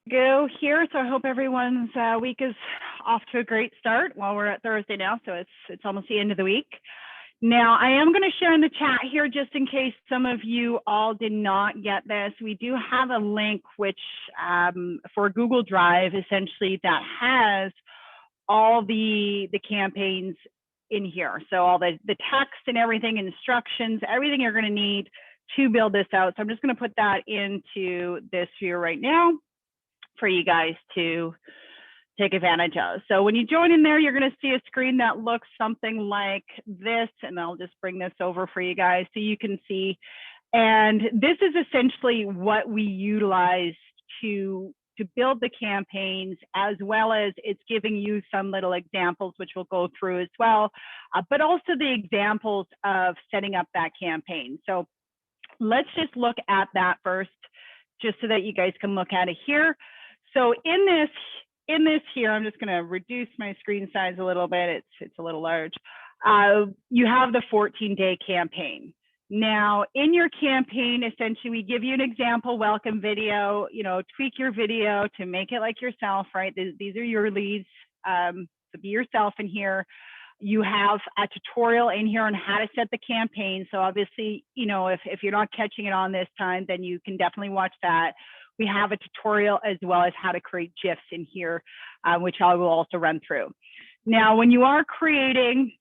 go here. So I hope everyone's week is off to a great start. Well, we're at Thursday now, so it's almost the end of the week. Now, I am going to share in the chat here just in case some of you all did not get this. We do have a link which for Google Drive, essentially, that has all the campaigns in here. So all the text and everything, instructions, everything you're going to need to build this out. So I'm just going to put that into this view right now for you guys to take advantage of. So when you join in there, you're going to see a screen that looks something like this, and I'll just bring this over for you guys so you can see. And this is essentially what we utilize to build the campaigns, as well as it's giving you some little examples, which we'll go through as well, but also the examples of setting up that campaign. So let's just look at that first, just so that you guys can look at it here. So in this here, I'm just going to reduce my screen size a little bit. It's a little large. You have the 14-day campaign. Now, in your campaign, essentially, we give you an example welcome video, tweak your video to make it like yourself, right? These are your leads, so be yourself in here. You have a tutorial in here on how to set the campaign. So obviously, if you're not catching it on this time, then you can definitely watch that. We have a tutorial as well as how to create GIFs in here, which I will also run through. Now, when you are creating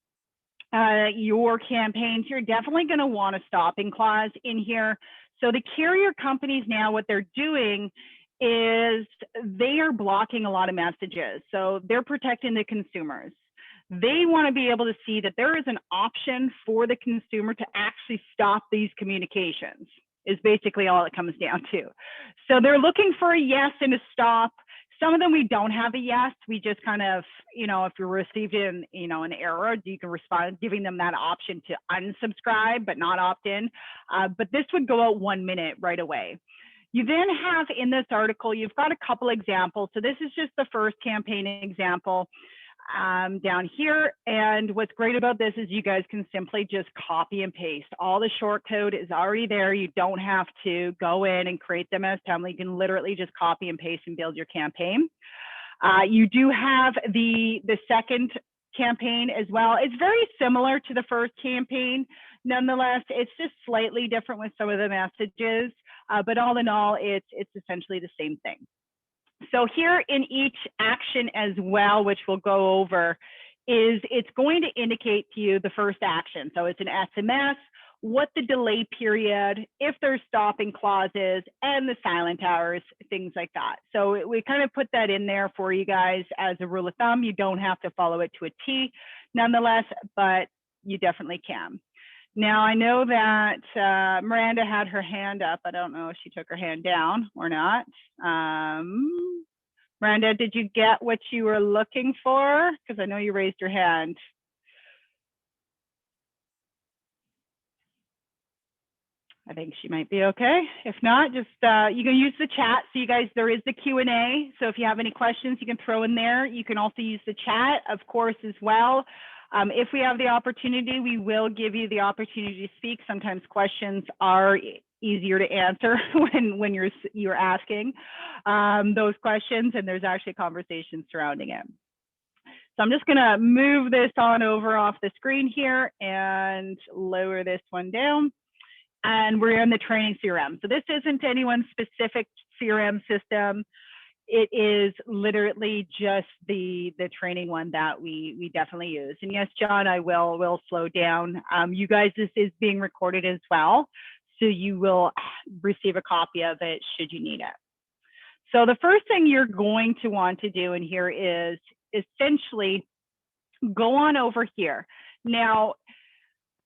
your campaigns, you're definitely going to want a stopping clause in here. So the carrier companies now, what they're doing is they are blocking a lot of messages. So they're protecting the consumers. They want to be able to see that there is an option for the consumer to actually stop these communications, is basically all it comes down to. So they're looking for a yes and a stop. Some of them we don't have a yes. We just kind of, if you received an error, you can respond, giving them that option to unsubscribe but not opt in. But this would go out 1 minute right away. You then have in this article, you've got a couple examples. So this is just the first campaign example down here. And what's great about this is you guys can simply just copy and paste. All the short code is already there. You don't have to go in and create them as template. You can literally just copy and paste and build your campaign. You do have the second campaign as well. It's very similar to the first campaign. Nonetheless, it's just slightly different with some of the messages. But all in all, it's essentially the same thing. So here in each action as well, which we'll go over, is it's going to indicate to you the first action. So it's an SMS, what the delay period, if there's stopping clauses, and the silent hours, things like that. So we kind of put that in there for you guys as a rule of thumb. You don't have to follow it to a T nonetheless, but you definitely can. Now, I know that Miranda had her hand up. I don't know if she took her hand down or not. Miranda, did you get what you were looking for? Because I know you raised your hand. I think she might be okay. If not, just you can use the chat. So you guys, there is the Q&A. So if you have any questions, you can throw in there. You can also use the chat, of course, as well. If we have the opportunity, we will give you the opportunity to speak. Sometimes questions are easier to answer when you're asking those questions, and there's actually a conversation surrounding it. So I'm just going to move this on over off the screen here and lower this one down. And we're in the training CRM. So this isn't anyone's specific CRM system. It is literally just the training one that we definitely use. And yes, John, I will slow down. You guys, this is being recorded as well, so you will receive a copy of it should you need it. So the first thing you're going to want to do in here is essentially go on over here. Now,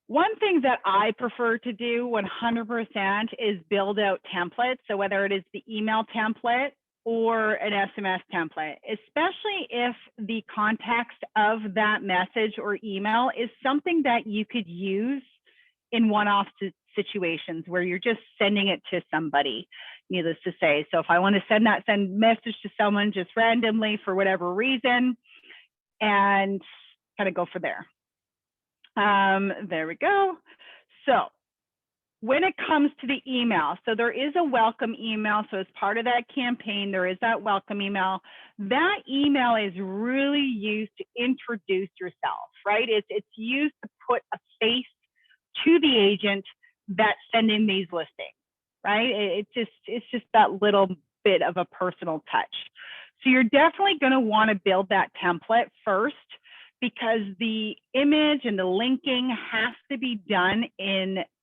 one thing that I prefer to do 100% is build out templates. So whether it is the email template or an SMS template, especially if the context of that message or email is something that you could use in one-off situations where you're just sending it to somebody, needless to say. So if I want to send message to someone just randomly for whatever reason, and kind of go for there. There we go. So when it comes to the email, so there is a welcome email. So as part of that campaign, there is that welcome email. That email is really used to introduce yourself, right? It's used to put a face to the agent that's sending these listings, right? It's just that little bit of a personal touch. So you're definitely going to want to build that template first, because the image and the linking has to be done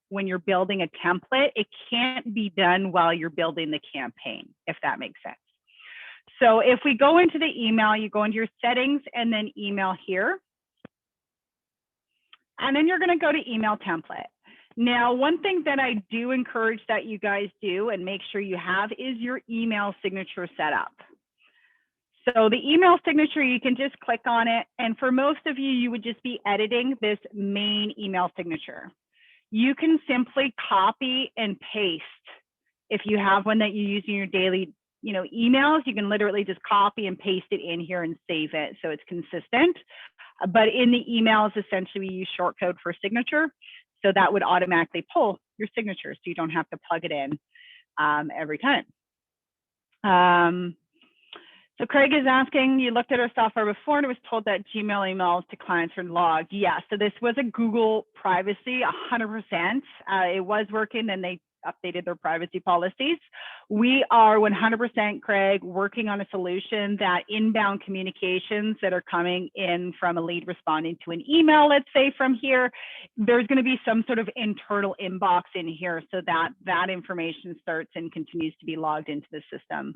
when you're building a template. It can't be done while you're building the campaign, if that makes sense. So if we go into the email, you go into your settings and then email here. And then you're going to go to email template. Now, one thing that I do encourage that you guys do and make sure you have is your email signature set up. So the email signature, you can just click on it. And for most of you, you would just be editing this main email signature. You can simply copy and paste. If you have one that you use in your daily, emails, you can literally just copy and paste it in here and save it so it's consistent. But in the emails, essentially we use shortcode for signature. So that would automatically pull your signature so you don't have to plug it in every time. So Craig is asking, you looked at our software before and it was told that Gmail emails to clients are logged. Yeah, so this was a Google privacy, 100%. It was working and they updated their privacy policies. We are 100%, Craig, working on a solution that inbound communications that are coming in from a lead responding to an email, let's say from here, there's going to be some sort of internal inbox in here so that that information starts and continues to be logged into the system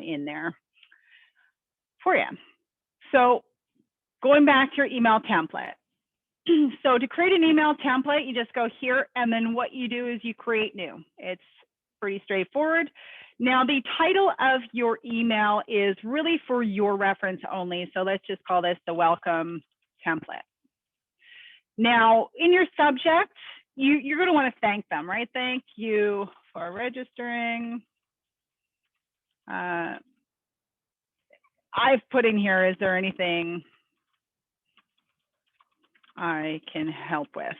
in there for you. So going back to your email template. So to create an email template, you just go here, and then what you do is you create new. It's pretty straightforward. Now, the title of your email is really for your reference only. So let's just call this the welcome template. Now, in your subject, you're going to want to thank them, right? Thank you for registering. I've put in here, is there anything I can help with?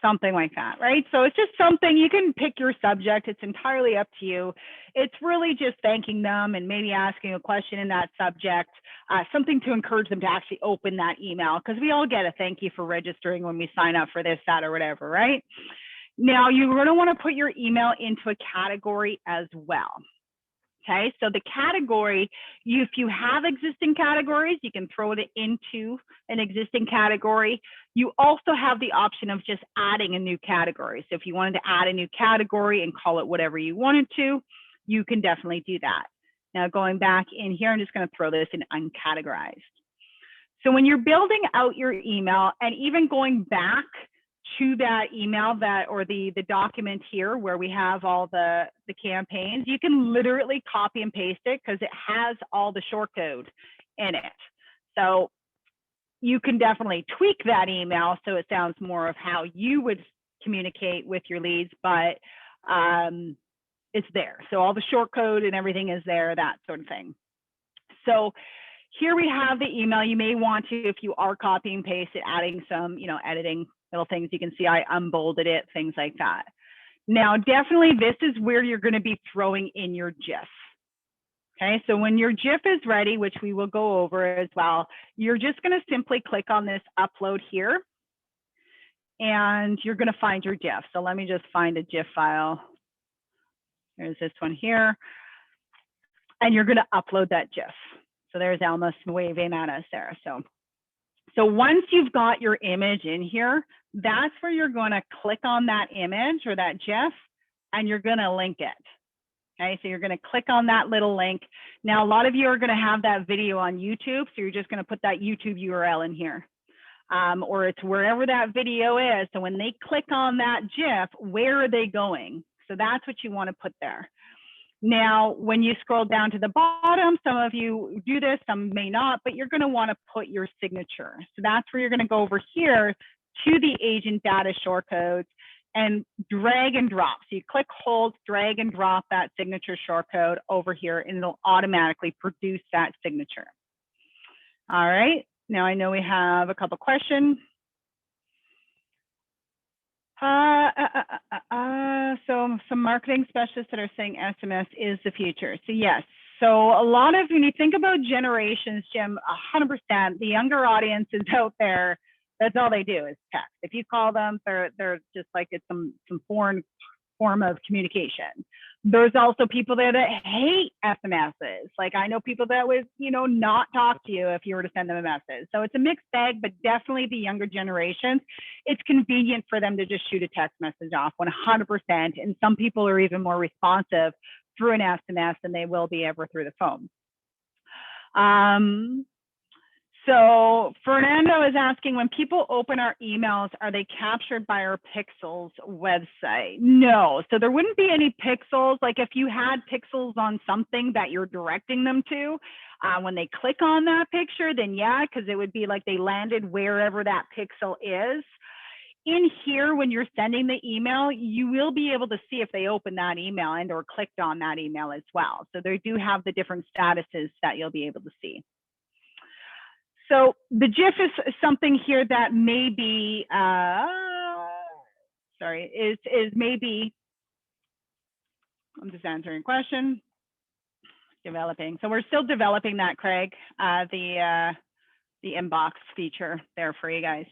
Something like that, right? So it's just something, you can pick your subject. It's entirely up to you. It's really just thanking them and maybe asking a question in that subject, something to encourage them to actually open that email, because we all get a thank you for registering when we sign up for this, that, or whatever, right? Now, you're going to want to put your email into a category as well. Okay, so the category, if you have existing categories, you can throw it into an existing category. You also have the option of just adding a new category. So if you wanted to add a new category and call it whatever you wanted to, you can definitely do that. Now going back in here, I'm just going to throw this in uncategorized. So when you're building out your email and even going back to that email or the document here where we have all the campaigns, you can literally copy and paste it because it has all the short code in it. So you can definitely tweak that email so it sounds more of how you would communicate with your leads, but it's there. So all the short code and everything is there, that sort of thing. So here we have the email. You may want to, if you are copying and paste it, adding some, editing little things. You can see I unbolded it, things like that. Now, definitely this is where you're going to be throwing in your GIF. Okay, so when your GIF is ready, which we will go over as well, you're just going to simply click on this upload here, and you're going to find your GIF. So let me just find a GIF file. There's this one here, and you're going to upload that GIF. So there's Alma waving at us there. So once you've got your image in here, that's where you're going to click on that image or that GIF, and you're going to link it. Okay, so you're going to click on that little link. Now, a lot of you are going to have that video on YouTube, so you're just going to put that YouTube URL in here, or it's wherever that video is. So when they click on that GIF, where are they going? So that's what you want to put there. Now, when you scroll down to the bottom, some of you do this, some may not, but you're going to want to put your signature. So that's where you're going to go over here to the agent data shortcodes and drag and drop. So you click, hold, drag and drop that signature shortcode over here, and it'll automatically produce that signature. All right. Now I know we have a couple questions. So some marketing specialists that are saying SMS is the future. So yes. So a lot of, when you think about generations, Jim, 100%, the younger audience is out there. That's all they do is text. If you call them, they're just like it's some foreign form of communication. There's also people there that hate SMSs. Like I know people that would, not talk to you if you were to send them a message. So it's a mixed bag, but definitely the younger generations, it's convenient for them to just shoot a text message off 100%. And some people are even more responsive through an SMS than they will be ever through the phone. So Fernando is asking, when people open our emails, are they captured by our Pixels website? No, so there wouldn't be any pixels. Like if you had pixels on something that you're directing them to, when they click on that picture, then yeah, because it would be like they landed wherever that pixel is. In here, when you're sending the email, you will be able to see if they open that email and or clicked on that email as well. So they do have the different statuses that you'll be able to see. So the GIF is something here that may be, is maybe, I'm just answering a question, developing. So we're still developing that, Craig, the inbox feature there for you guys.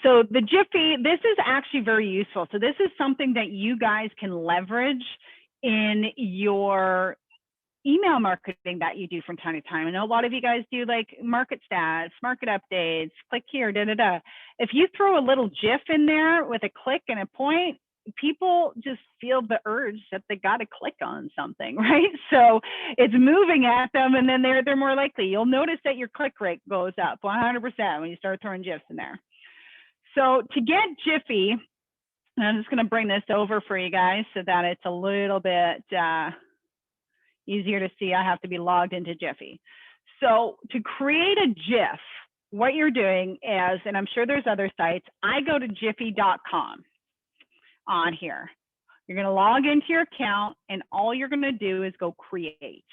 So the Jiffy, this is actually very useful. So this is something that you guys can leverage in your email marketing that you do from time to time. I know a lot of you guys do like market stats, market updates, click here, If you throw a little GIF in there with a click and a point, people just feel the urge that they got to click on something, right? So it's moving at them, and then they're more likely. You'll notice that your click rate goes up 100% when you start throwing GIFs in there. So to get Jiffy, I'm just going to bring this over for you guys so that it's a little bit easier to see. I have to be logged into Jiffy. So to create a GIF, what you're doing is, and I'm sure there's other sites, I go to jiffy.com on here. You're going to log into your account, and all you're going to do is go create.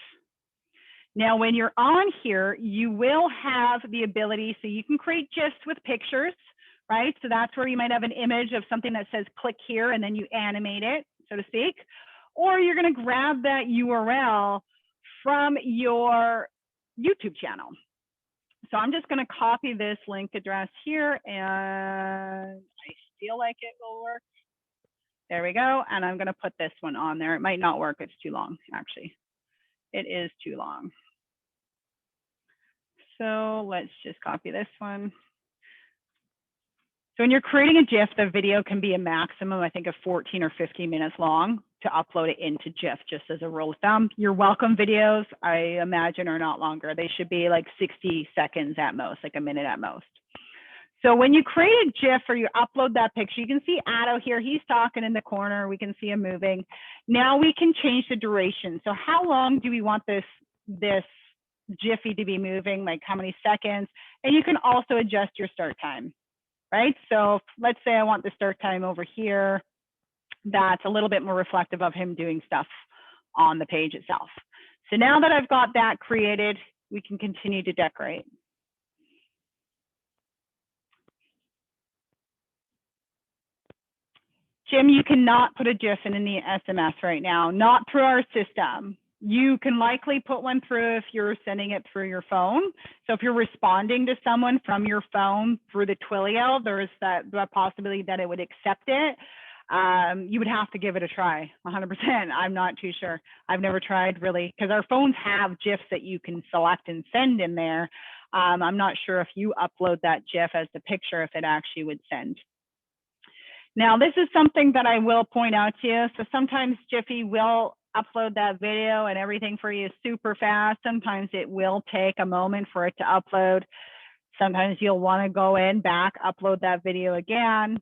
Now, when you're on here, you will have the ability, so you can create GIFs with pictures, right? So that's where you might have an image of something that says click here, and then you animate it, so to speak. Or you're going to grab that URL from your YouTube channel. So I'm just going to copy this link address here, and I feel like it will work. There we go. And I'm going to put this one on there. It might not work. It's too long, actually. It is too long. So let's just copy this one. So when you're creating a GIF, the video can be a maximum, I think, of 14 or 15 minutes long to upload it into GIF, just as a rule of thumb. Your welcome videos, I imagine, are not longer. They should be like 60 seconds at most, like a minute at most. So when you create a GIF or you upload that picture, you can see Addo here. He's talking in the corner. We can see him moving. Now we can change the duration. So how long do we want this Jiffy to be moving? Like how many seconds? And you can also adjust your start time. Right? So let's say I want the start time over here. That's a little bit more reflective of him doing stuff on the page itself. So now that I've got that created, we can continue to decorate. Jim, you cannot put a GIF in the SMS right now, not through our system. You can likely put one through if you're sending it through your phone. So if you're responding to someone from your phone through the Twilio, there's that possibility that it would accept it. You would have to give it a try, 100%. I'm not too sure. I've never tried really, because our phones have GIFs that you can select and send in there. I'm not sure if you upload that GIF as the picture, if it actually would send. Now, this is something that I will point out to you. So sometimes Jiffy will upload that video and everything for you super fast. Sometimes it will take a moment for it to upload. Sometimes you'll want to go in, back, upload that video again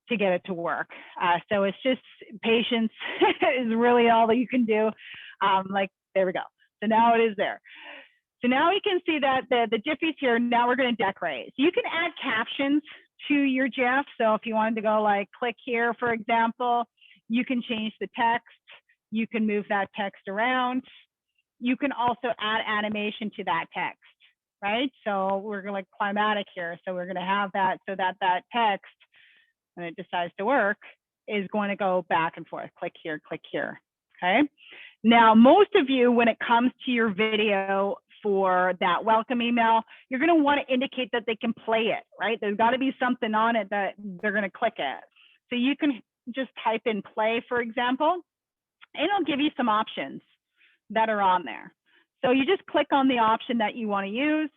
to get it to work. So it's just patience is really all that you can do. Like, there we go. So now it is there. So now we can see that the Jiffy's here. Now we're going to decorate. So you can add captions to your GIF. So if you wanted to go like click here, for example, you can change the text. You can move that text around. You can also add animation to that text, right? So we're going to like climatic here. So we're going to have that so that that text when it decides to work, is going to go back and forth, click here, okay? Now, most of you, when it comes to your video for that welcome email, you're going to want to indicate that they can play it, right? There's got to be something on it that they're going to click it. So you can just type in play, for example, and it'll give you some options that are on there. So you just click on the option that you want to use.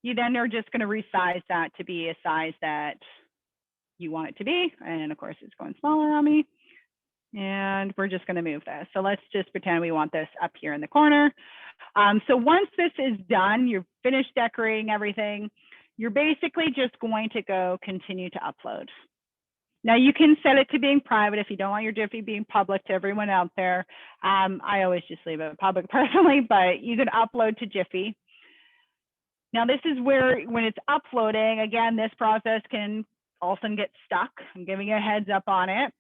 You then are just going to resize that to be a size that you want it to be. And of course, it's going smaller on me. And we're just going to move this. So let's just pretend we want this up here in the corner. So once this is done, you've finished decorating everything, you're basically just going to go continue to upload. Now you can set it to being private if you don't want your Jiffy being public to everyone out there. I always just leave it public personally, but you can upload to Jiffy. Now this is where, when it's uploading, again, this process can often get stuck. I'm giving you a heads up on it.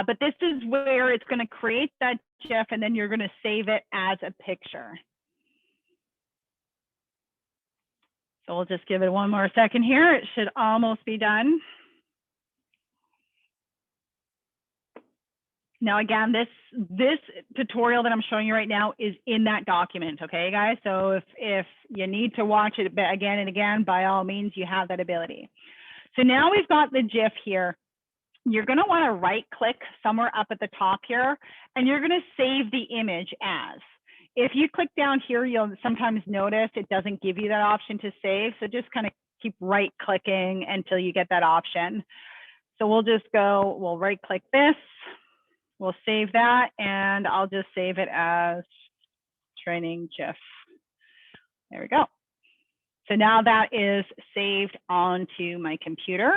But this is where it's going to create that GIF, and then you're going to save it as a picture. So we'll just give it one more second here. It should almost be done. Now, again, this tutorial that I'm showing you right now is in that document, okay, guys? So if you need to watch it again and again, by all means, you have that ability. So now we've got the GIF here. You're going to want to right click somewhere up at the top here, and you're going to save the image as. If you click down here, you'll sometimes notice it doesn't give you that option to save. So just kind of keep right clicking until you get that option. So we'll just go, we'll right click this, we'll save that, and I'll just save it as training GIF. There we go. So now that is saved onto my computer.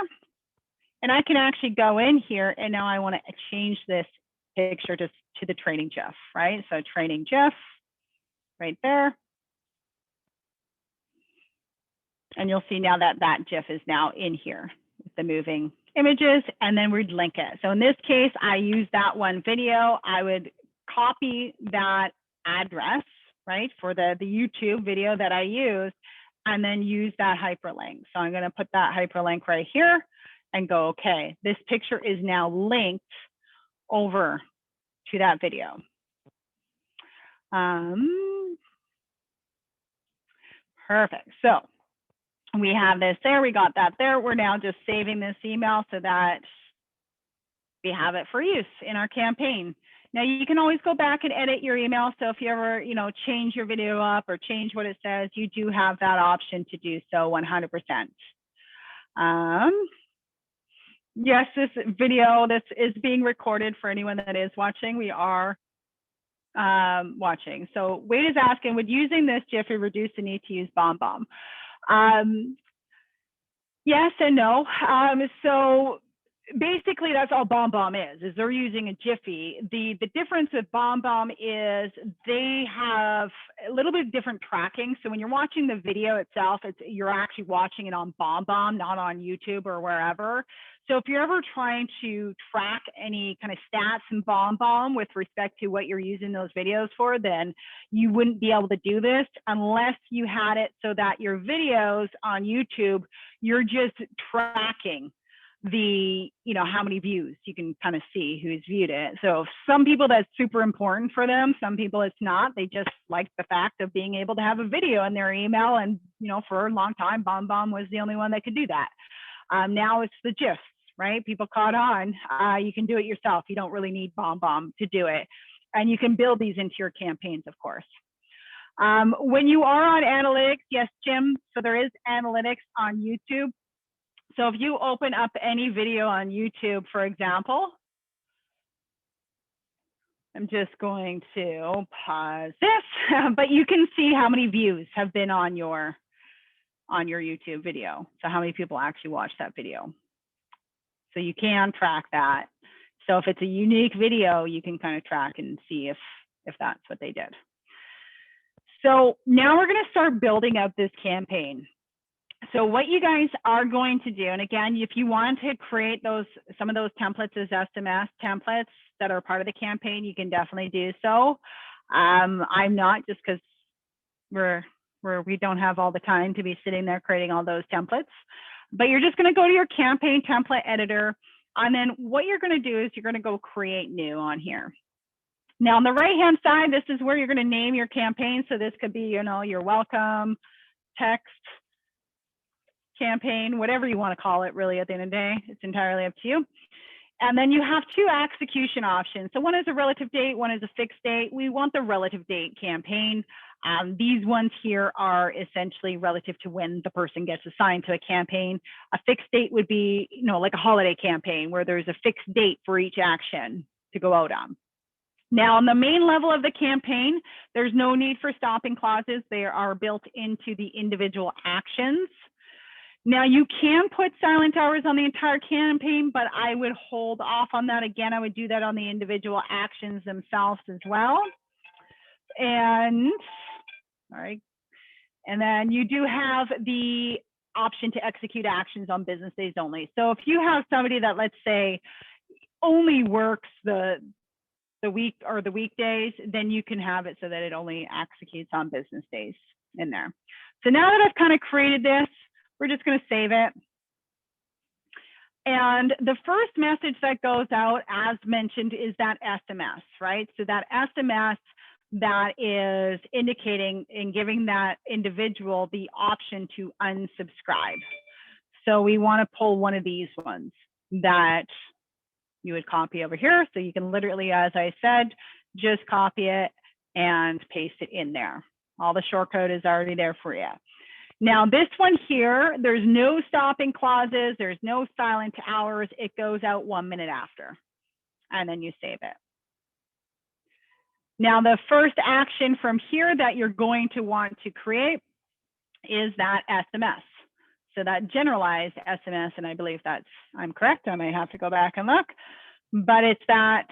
And I can actually go in here, and now I want to change this picture to the training GIF, right? So training GIF right there. And you'll see now that that GIF is now in here with the moving images, and then we'd link it. So in this case, I use that one video. I would copy that address, right, for the YouTube video that I used, and then use that hyperlink. So I'm going to put that hyperlink right here and go, okay, this picture is now linked over to that video. Perfect. So we have this there, we got that there. We're now just saving this email so that we have it for use in our campaign. Now you can always go back and edit your email. So if you ever, change your video up or change what it says, you do have that option to do so 100%. Yes, this video, this is being recorded for anyone that is watching. We are watching. So Wade is asking, would using this GIF reduce the need to use BombBomb? Yes and no. So basically that's all BombBomb is they're using a Jiffy. The difference with BombBomb is they have a little bit different tracking. So when you're watching the video itself, you're actually watching it on BombBomb, not on YouTube or wherever. So if you're ever trying to track any kind of stats in BombBomb with respect to what you're using those videos for, then you wouldn't be able to do this unless you had it so that your videos on YouTube, you're just tracking the, how many views. You can kind of see who's viewed it. So some people that's super important for them, some people it's not. They just like the fact of being able to have a video in their email. And, for a long time, BombBomb was the only one that could do that. Now it's the GIFs, right? People caught on. You can do it yourself. You don't really need BombBomb to do it. And you can build these into your campaigns, of course. When you are on analytics, yes, Jim, so there is analytics on YouTube. So if you open up any video on YouTube, for example, I'm just going to pause this, but you can see how many views have been on your YouTube video. So how many people actually watched that video. So you can track that. So if it's a unique video, you can kind of track and see if that's what they did. So now we're going to start building up this campaign. So what you guys are going to do, and again, if you want to create some of those templates as SMS templates that are part of the campaign, you can definitely do so. I'm not, just because we don't have all the time to be sitting there creating all those templates. But you're just going to go to your campaign template editor. And then what you're going to do is you're going to go create new on here. Now on the right-hand side, this is where you're going to name your campaign. So this could be, you know, your welcome, text, campaign, whatever you want to call it, really, at the end of the day. It's entirely up to you. And then you have two execution options. So one is a relative date, one is a fixed date. We want the relative date campaign. These ones here are essentially relative to when the person gets assigned to a campaign. A fixed date would be, you know, like a holiday campaign where there's a fixed date for each action to go out on. Now, on the main level of the campaign, there's no need for stopping clauses. They are built into the individual actions. Now, you can put silent hours on the entire campaign, but I would hold off on that. Again, I would do that on the individual actions themselves as well. And, all right. And then you do have the option to execute actions on business days only. So if you have somebody that, let's say, only works the week or the weekdays, then you can have it so that it only executes on business days in there. So now that I've kind of created this, we're just going to save it. And the first message that goes out, as mentioned, is that SMS, right? So that SMS that is indicating and giving that individual the option to unsubscribe. So we want to pull one of these ones that you would copy over here. So you can literally, as I said, just copy it and paste it in there. All the shortcode is already there for you. Now this one here, there's no stopping clauses, there's no silent hours. It goes out 1 minute after, and then you save it. Now the first action from here that you're going to want to create is that SMS. So that generalized SMS, and I believe that's, I'm correct, I may have to go back and look, but it's that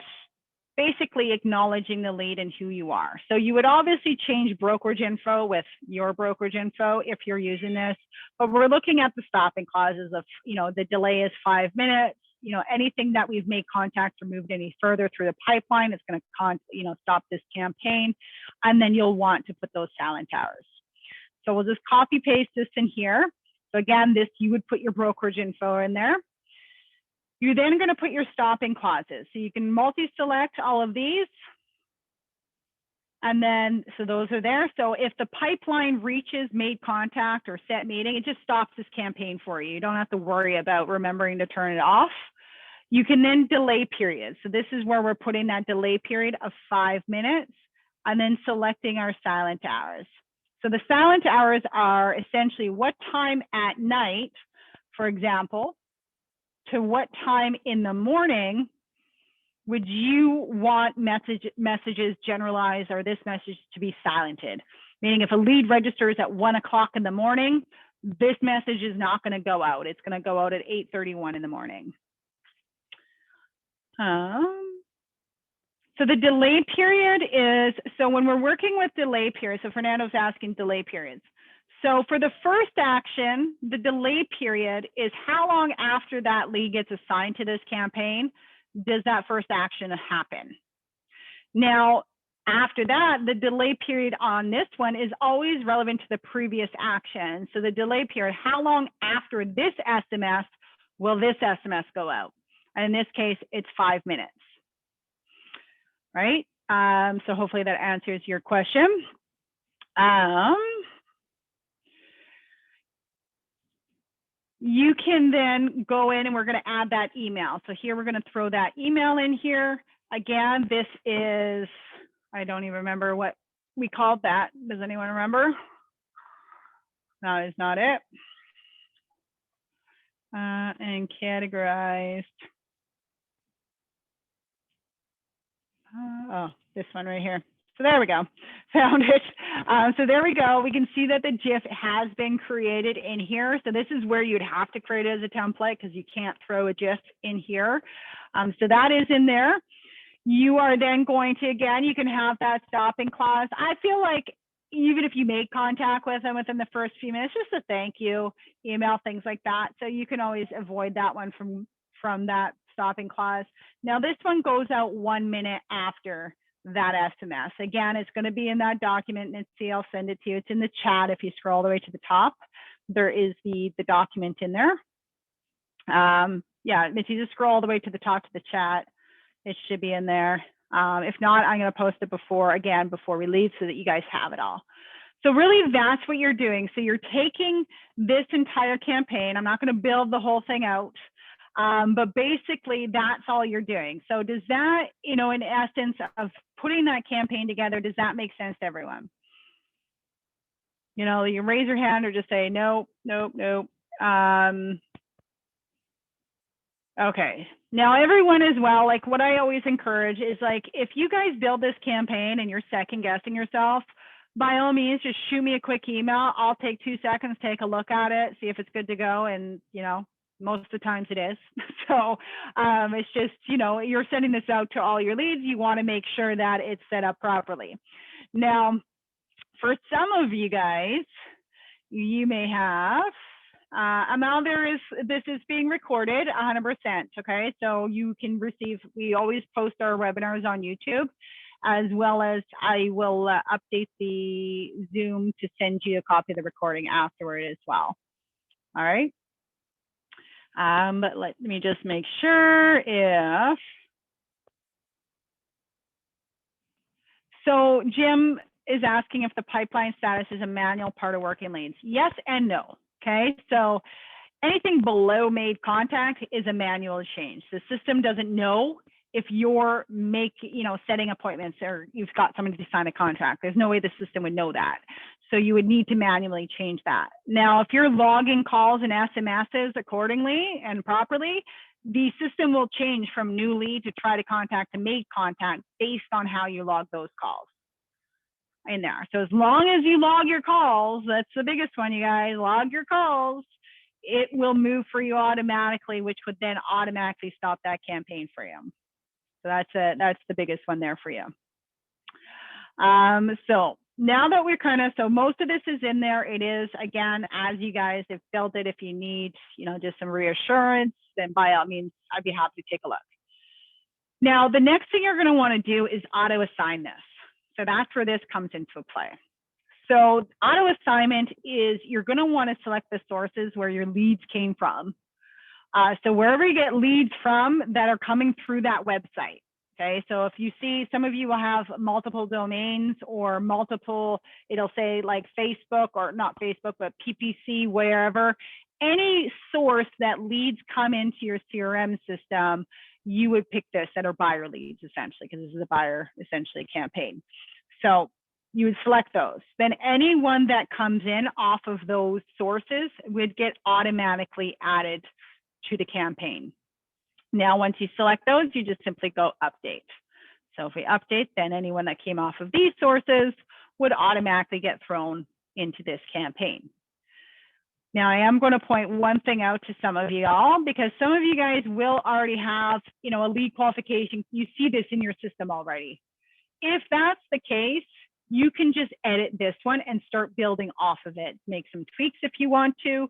basically acknowledging the lead and who you are. So you would obviously change brokerage info with your brokerage info if you're using this, but we're looking at the stopping clauses of, you know, the delay is 5 minutes, you know, anything that we've made contact or moved any further through the pipeline, it's going to, you know, stop this campaign. And then you'll want to put those silent hours. So we'll just copy paste this in here. So again, this, you would put your brokerage info in there. You're then going to put your stopping clauses. So you can multi-select all of these. And then, so those are there. So if the pipeline reaches made contact or set meeting, it just stops this campaign for you. You don't have to worry about remembering to turn it off. You can then delay periods. So this is where we're putting that delay period of 5 minutes and then selecting our silent hours. So the silent hours are essentially what time at night, for example, to what time in the morning would you want messages generalized or this message to be silented? Meaning if a lead registers at 1 o'clock in the morning, this message is not going to go out. It's going to go out at 8:31 in the morning. So the delay period is, so when we're working with delay periods, so Fernando's asking delay periods. So for the first action, the delay period is how long after that lead gets assigned to this campaign does that first action happen. Now, after that, the delay period on this one is always relevant to the previous action. So the delay period, how long after this SMS will this SMS go out? And in this case, it's 5 minutes, right? So hopefully that answers your question. You can then go in and we're going to add that email. So here we're going to throw that email in here. Again, this is, I don't even remember what we called that. Does anyone remember? That is not it. And categorized. Oh, this one right here. So there we go, found it. So there we go. We can see that the GIF has been created in here. So this is where you'd have to create it as a template because you can't throw a GIF in here. So that is in there. You are then going to, again, you can have that stopping clause. I feel like even if you make contact with them within the first few minutes, just a thank you, email, things like that. So you can always avoid that one from that stopping clause. Now this one goes out 1 minute after that SMS. Again, it's going to be in that document, and see, I'll send it to you. It's in the chat. If you scroll all the way to the top, there is the document in there. Yeah, if you just scroll all the way to the top of the chat, it should be in there. If not, I'm going to post it before we leave so that you guys have it all. So really that's what you're doing. So you're taking this entire campaign. I'm not going to build the whole thing out, but basically that's all you're doing. So does that, in essence of putting that campaign together, does that make sense to everyone? You can raise your hand or just say, nope. Okay. Now everyone as well, like what I always encourage is like, if you guys build this campaign and you're second guessing yourself, by all means, just shoot me a quick email. I'll take 2 seconds, take a look at it, see if it's good to go. And, most of the times it is. So it's just, you're sending this out to all your leads. You want to make sure that it's set up properly. Now, for some of you guys, you may have, Amal, this is being recorded 100%. Okay. So you can we always post our webinars on YouTube, as well as I will update the Zoom to send you a copy of the recording afterward as well. All right. But let me just make sure if. So Jim is asking if the pipeline status is a manual part of working leads. Yes and no. Okay. So anything below made contact is a manual change. The system doesn't know if you're setting appointments or you've got somebody to sign a contract. There's no way the system would know that. So you would need to manually change that. Now, if you're logging calls and SMSs accordingly and properly, the system will change from new lead to try to contact to made contact based on how you log those calls in there. So as long as you log your calls, that's the biggest one, you guys, log your calls, it will move for you automatically, which would then automatically stop that campaign for you. So that's the biggest one there for you. So now that we're so most of this is in there. It is, again, as you guys have built it, if you need, just some reassurance, then by all means, I'd be happy to take a look. Now, the next thing you're going to want to do is auto assign this. So that's where this comes into play. So auto assignment is you're going to want to select the sources where your leads came from. So wherever you get leads from that are coming through that website. Okay, so if you see, some of you will have multiple domains or multiple, it'll say like Facebook or not Facebook, but PPC, wherever. Any source that leads come into your CRM system, you would pick this that are buyer leads essentially, because this is a buyer essentially campaign. So you would select those. Then anyone that comes in off of those sources would get automatically added to the campaign. Now, once you select those, you just simply go update. So if we update, then anyone that came off of these sources would automatically get thrown into this campaign. Now, I am going to point one thing out to some of you all, because some of you guys will already have, a lead qualification. You see this in your system already. If that's the case, you can just edit this one and start building off of it. Make some tweaks if you want to.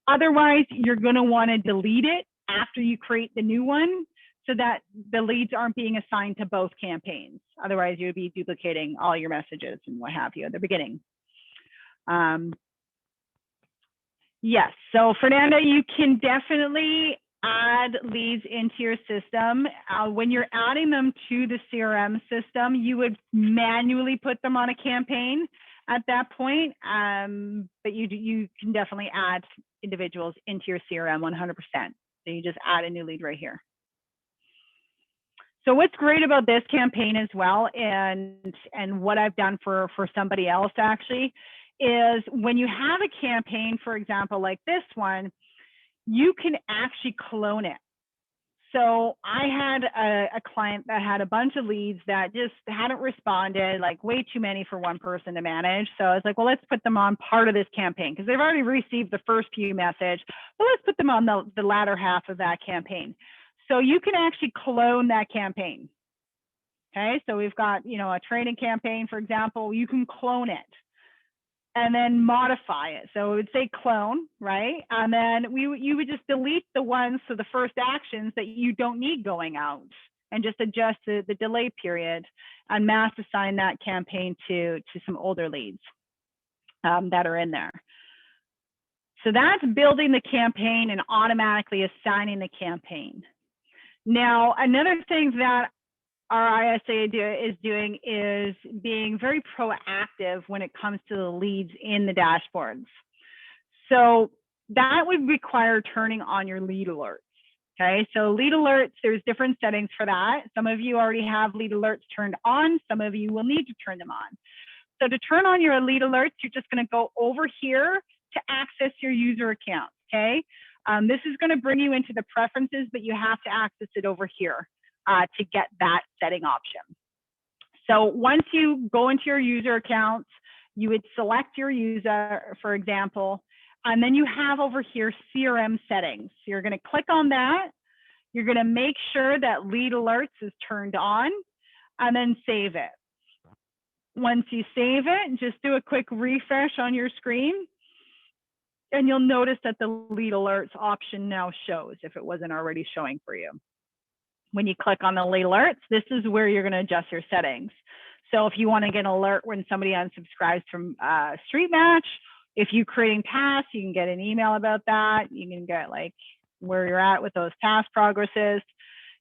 Otherwise, you're going to want to delete it after you create the new one so that the leads aren't being assigned to both campaigns. Otherwise, you'd be duplicating all your messages and what have you at the beginning. Yes, so Fernanda, you can definitely add leads into your system. When you're adding them to the CRM system, you would manually put them on a campaign at that point, but you can definitely add individuals into your CRM 100%. So you just add a new lead right here. So what's great about this campaign as well, and what I've done for somebody else actually, is when you have a campaign, for example, like this one, you can actually clone it. So I had a client that had a bunch of leads that just hadn't responded, like way too many for one person to manage. So I was like, well, let's put them on part of this campaign because they've already received the first few messages, but let's put them on the latter half of that campaign. So you can actually clone that campaign. Okay, so we've got, a training campaign, for example, you can clone it and then modify it. So it would say clone, right? And then you would just delete the ones, so the first actions that you don't need going out, and just adjust the delay period and mass assign that campaign to some older leads that are in there. So that's building the campaign and automatically assigning the campaign. Now, another thing that our ISA is doing is being very proactive when it comes to the leads in the dashboards. So that would require turning on your lead alerts. Okay, so lead alerts, there's different settings for that. Some of you already have lead alerts turned on. Some of you will need to turn them on. So to turn on your lead alerts, you're just going to go over here to access your user account. Okay, this is going to bring you into the preferences, but you have to access it over here to get that setting option. So once you go into your user accounts, you would select your user, for example, and then you have over here CRM settings. So you're going to click on that. You're going to make sure that lead alerts is turned on and then save it. Once you save it, just do a quick refresh on your screen and you'll notice that the lead alerts option now shows if it wasn't already showing for you. When you click on the lead alerts, this is where you're going to adjust your settings. So if you want to get an alert when somebody unsubscribes from Street Match, if you're creating tasks, you can get an email about that. You can get like where you're at with those task progresses.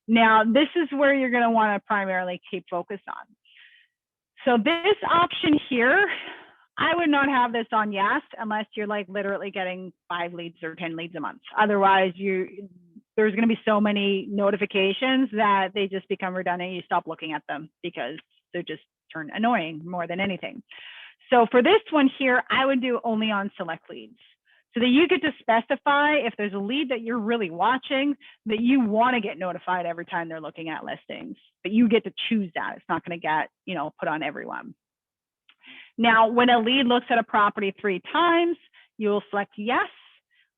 Now, this is where you're going to want to primarily keep focus on. So this option here, I would not have this on yes, unless you're like literally getting 5 leads or 10 leads a month. Otherwise, there's going to be so many notifications that they just become redundant. You stop looking at them because they're just turn annoying more than anything. So for this one here, I would do only on select leads. So that you get to specify if there's a lead that you're really watching that you want to get notified every time they're looking at listings, but you get to choose that. It's not going to get, put on everyone. Now, when a lead looks at a property 3 times, you will select yes.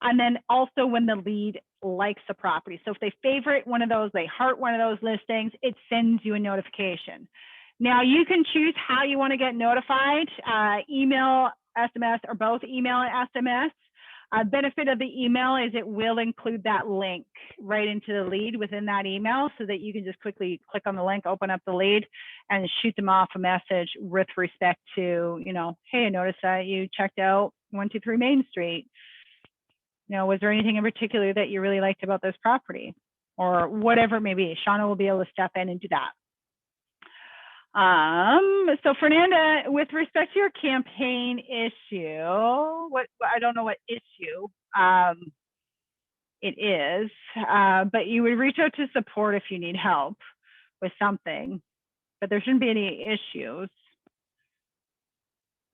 And then also when the lead likes a property. So if they favorite one of those, they heart one of those listings, it sends you a notification. Now you can choose how you want to get notified, email, SMS, or both email and SMS. Benefit of the email is it will include that link right into the lead within that email so that you can just quickly click on the link, open up the lead, and shoot them off a message with respect to, hey, I noticed that you checked out 123 Main Street. Was there anything in particular that you really liked about this property? Or whatever it may be. Shauna will be able to step in and do that. So Fernanda, with respect to your campaign issue, I don't know what issue it is, but you would reach out to support if you need help with something, but there shouldn't be any issues.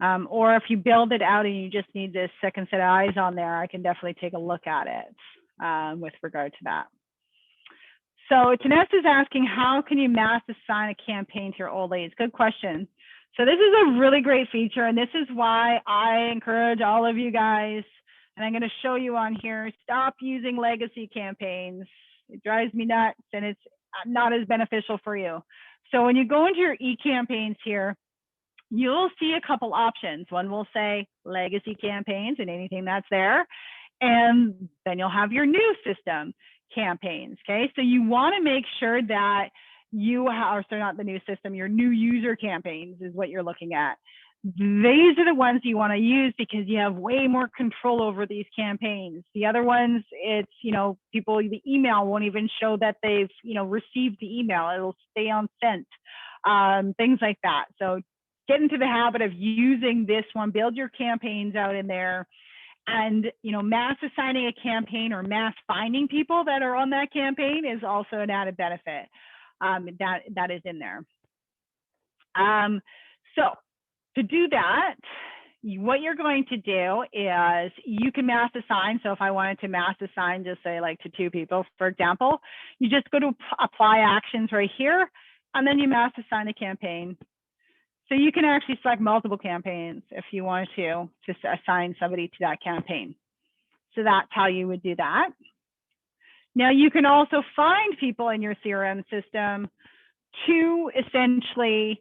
Or if you build it out and you just need this second set of eyes on there, I can definitely take a look at it with regard to that. So Tanessa is asking, how can you mass assign a campaign to your old leads? Good question. So this is a really great feature, and this is why I encourage all of you guys, and I'm going to show you on here, stop using legacy campaigns. It drives me nuts, and it's not as beneficial for you. So when you go into your e-campaigns here, you'll see a couple options. One will say legacy campaigns and anything that's there, and then you'll have your new system campaigns. Okay, so you want to make sure that you have, so not the new system, your new user campaigns is what you're looking at. These are the ones you want to use because you have way more control over these campaigns. The other ones, it's, people, the email won't even show that they've, received the email. It'll stay on sent, things like that. So get into the habit of using this one, build your campaigns out in there. And, mass assigning a campaign or mass finding people that are on that campaign is also an added benefit that is in there. So to do that, what you're going to do is you can mass assign. So if I wanted to mass assign, just say like to 2 people, for example, you just go to apply actions right here, and then you mass assign a campaign. So you can actually select multiple campaigns if you wanted to assign somebody to that campaign. So that's how you would do that. Now you can also find people in your CRM system to essentially,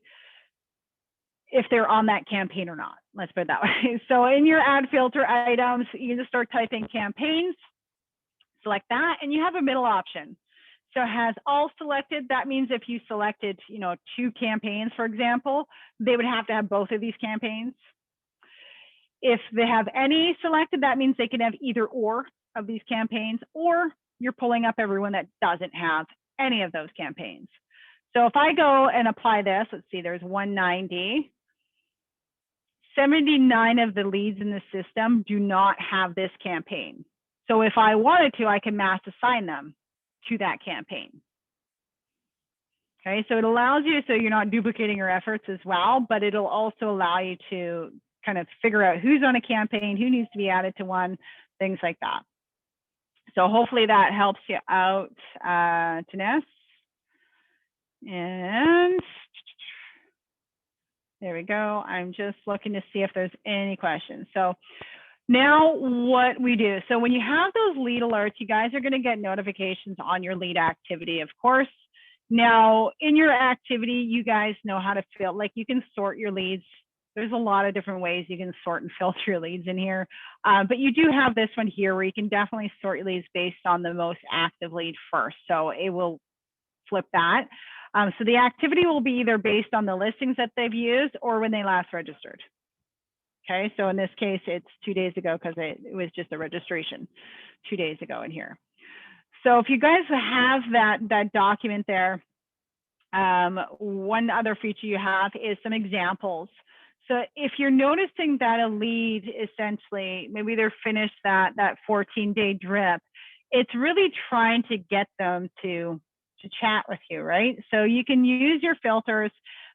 if they're on that campaign or not, let's put it that way. So in your ad filter items, you can just start typing campaigns, select that, and you have a middle option. So it has all selected. That means if you selected, 2 campaigns, for example, they would have to have both of these campaigns. if they have any selected, that means they can have either or of these campaigns, or you're pulling up everyone that doesn't have any of those campaigns. So if I go and apply this, let's see, there's 190. 79 of the leads in the system do not have this campaign. So if I wanted to, I can mass assign them to that campaign. Okay, so it allows you, so you're not duplicating your efforts as well, but it'll also allow you to kind of figure out who's on a campaign, who needs to be added to one, things like that. So hopefully that helps you out, Taness. And there we go. I'm just looking to see if there's any questions. So now what we do, so when you have those lead alerts, you guys are going to get notifications on your lead activity, of course. Now in your activity, you guys know how to feel, like you can sort your leads. There's a lot of different ways you can sort and filter your leads in here. But you do have this one here where you can definitely sort your leads based on the most active lead first. So it will flip that. So the activity will be either based on the listings that they've used or when they last registered. Okay, so in this case, it's 2 days ago because it was just a registration 2 days ago in here. So if you guys have that document there, one other feature you have is some examples. So if you're noticing that a lead, essentially, maybe they're finished that 14-day drip, it's really trying to get them to chat with you, right? So you can use your filters.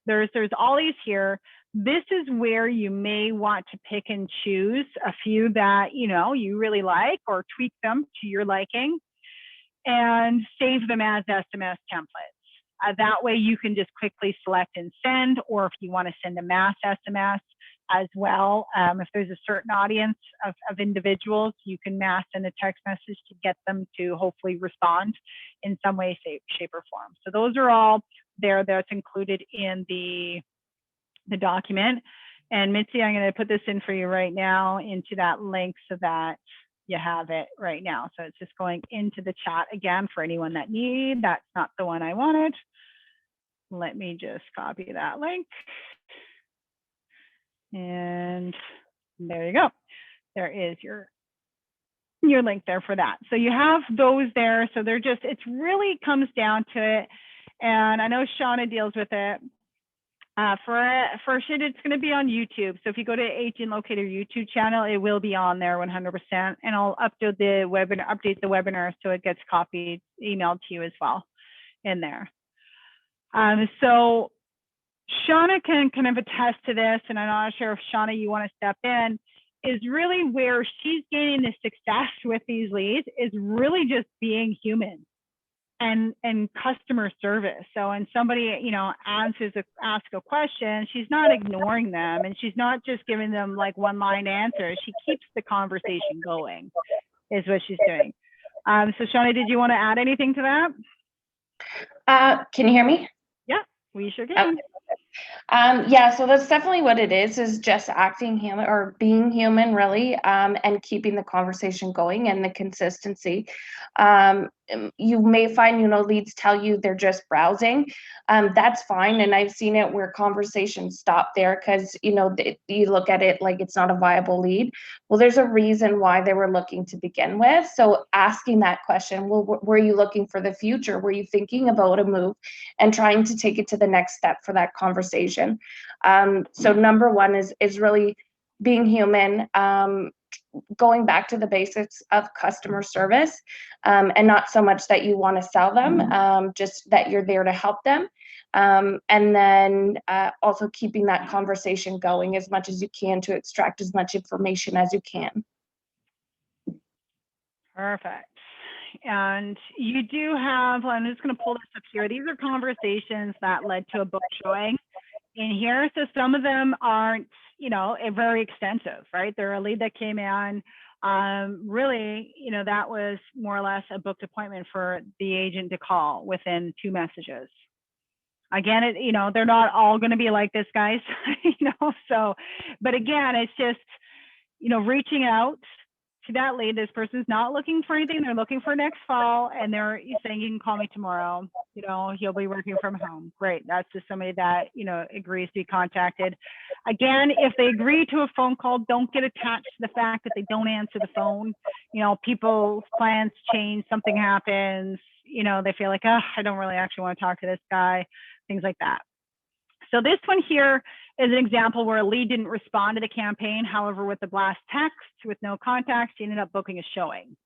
There's all these here. This is where you may want to pick and choose a few that you really like, or tweak them to your liking, and save them as SMS templates. That way you can just quickly select and send, or if you want to send a mass SMS as well, if there's a certain audience of individuals, you can mass send a text message to get them to hopefully respond in some way, shape, or form. So those are all there. That's included in the document. And Mitzi, I'm going to put this in for you right now into that link so that you have it right now. So it's just going into the chat again for anyone that needs. That's not the one I wanted. Let me just copy that link. And there you go. There is your link there for that. So you have those there. So they're just, it really comes down to it. And I know Shauna deals with it. For it, it's going to be on YouTube. So if you go to AgentLocator YouTube channel, it will be on there 100%. And I'll update the webinar so it gets copied, emailed to you as well in there. So Shauna can kind of attest to this, and I'm not sure if Shauna, you want to step in, is really where she's gaining the success with these leads is really just being human and customer service. So when somebody, asks a question, she's not ignoring them, and she's not just giving them like one-line answers. She keeps the conversation going, is what she's doing. So Shauna, did you want to add anything to that? Can you hear me? Yeah, we sure can. Okay. Yeah, so that's definitely what it is just acting human or being human, really, and keeping the conversation going and the consistency. You may find, leads tell you they're just browsing. That's fine. And I've seen it where conversations stop there because, you look at it like it's not a viable lead. Well, there's a reason why they were looking to begin with. So asking that question, well, were you looking for the future? Were you thinking about a move and trying to take it to the next step for that conversation? So number one is really being human, going back to the basics of customer service, and not so much that you want to sell them, just that you're there to help them. And then also keeping that conversation going as much as you can to extract as much information as you can. Perfect. And you do have, I'm just going to pull this up here. These are conversations that led to a book showing in here. So some of them aren't, very extensive, right? They're a lead that came in. Really, that was more or less a booked appointment for the agent to call within 2 messages. Again, they're not all going to be like this, guys, so, but again, it's just, reaching out to that lead. This person's not looking for anything. They're looking for next fall, and they're saying, you can call me tomorrow. He'll be working from home. Great. That's just somebody that, agrees to be contacted. Again, if they agree to a phone call, don't get attached to the fact that they don't answer the phone. You know, people's plans change, something happens, you know, they feel like, oh, I don't really actually want to talk to this guy, things like that. So this one here is an example where a lead didn't respond to the campaign. However, with the blast text with no contact, she ended up booking a showing.